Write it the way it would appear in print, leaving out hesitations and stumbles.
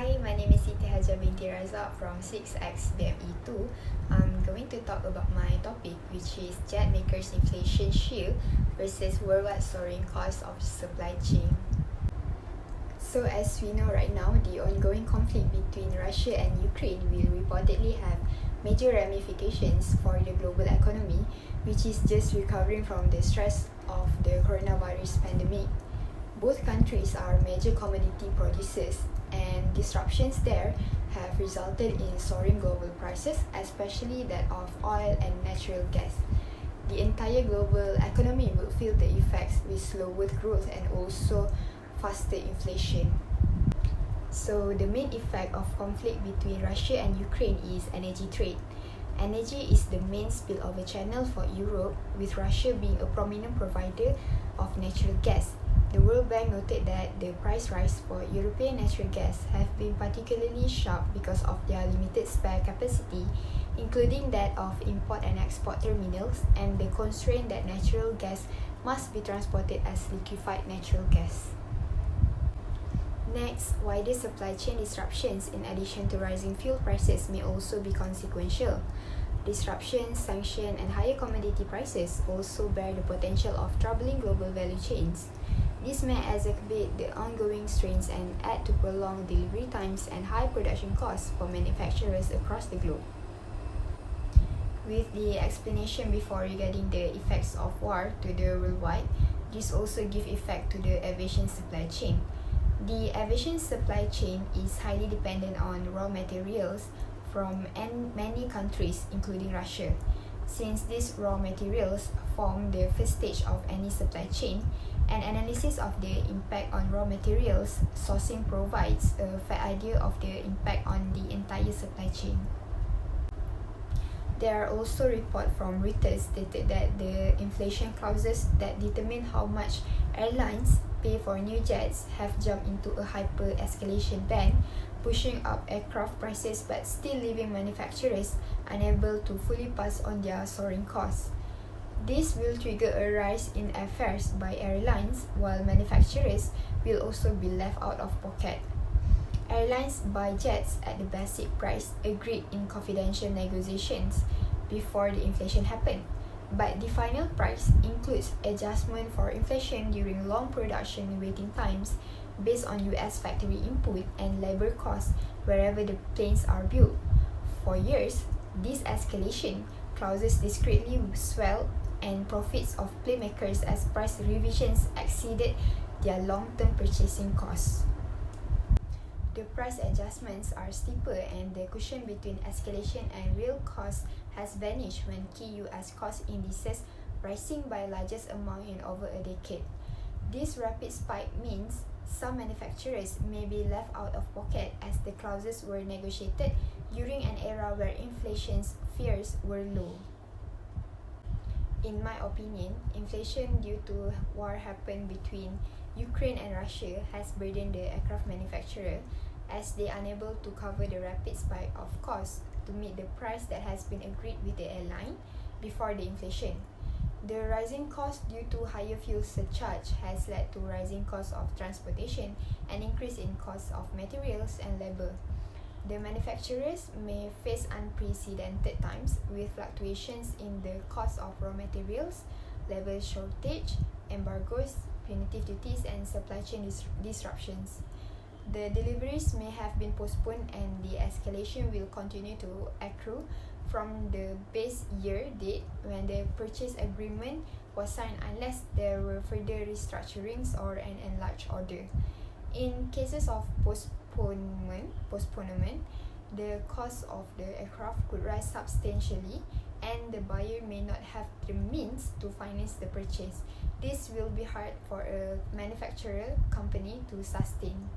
Hi, my name is Hajar from 6X BME2. I'm going to talk about my topic, which is Jetmaker's inflation shield versus worldwide soaring cost of supply chain. So as we know right now, the ongoing conflict between Russia and Ukraine will reportedly have major ramifications for the global economy, which is just recovering from the stress of the coronavirus pandemic. Both countries are major commodity producers, and disruptions there have resulted in soaring global prices, especially that of oil and natural gas. The entire global economy will feel the effects with slower growth and also faster inflation. So the main effect of conflict between Russia and Ukraine is energy trade. Energy is the main spillover channel for Europe, with Russia being a prominent provider of natural gas. The World Bank noted that the price rise for European natural gas have been particularly sharp because of their limited spare capacity, including that of import and export terminals, and the constraint that natural gas must be transported as liquefied natural gas. Next, wider supply chain disruptions in addition to rising fuel prices may also be consequential. Disruptions, sanctions, and higher commodity prices also bear the potential of troubling global value chains. This may exacerbate the ongoing strains and add to prolonged delivery times and high production costs for manufacturers across the globe. With the explanation before regarding the effects of war to the worldwide, this also gives effect to the aviation supply chain. The aviation supply chain is highly dependent on raw materials from many countries, including Russia. Since these raw materials form the first stage of any supply chain, an analysis of the impact on raw materials sourcing provides a fair idea of the impact on the entire supply chain. There are also reports from Reuters stated that the inflation clauses that determine how much airlines pay for new jets have jumped into a hyper-escalation band, pushing up aircraft prices but still leaving manufacturers unable to fully pass on their soaring costs. This will trigger a rise in airfares by airlines, while manufacturers will also be left out of pocket. Airlines buy jets at the basic price agreed in confidential negotiations before the inflation happened, but the final price includes adjustment for inflation during long production waiting times based on US factory input and labor costs wherever the planes are built. For years, these escalation clauses discreetly swelled and profits of playmakers as price revisions exceeded their long-term purchasing costs. The price adjustments are steeper, and the cushion between escalation and real costs has vanished when key US cost indices rising by largest amount in over a decade. This rapid spike means some manufacturers may be left out of pocket as the clauses were negotiated during an era where inflation's fears were low. In my opinion, inflation due to war happened between Ukraine and Russia has burdened the aircraft manufacturer as they are unable to cover the rapid spike of costs to meet the price that has been agreed with the airline before the inflation. The rising cost due to higher fuel surcharge has led to rising costs of transportation and increase in costs of materials and labor. The manufacturers may face unprecedented times with fluctuations in the cost of raw materials, labor shortage, embargoes, punitive duties, and supply chain disruptions. The deliveries may have been postponed, and the escalation will continue to accrue from the base year date when the purchase agreement was signed unless there were further restructurings or an enlarged order. In cases of postponement, the cost of the aircraft could rise substantially, and the buyer may not have the means to finance the purchase. This will be hard for a manufacturer company to sustain.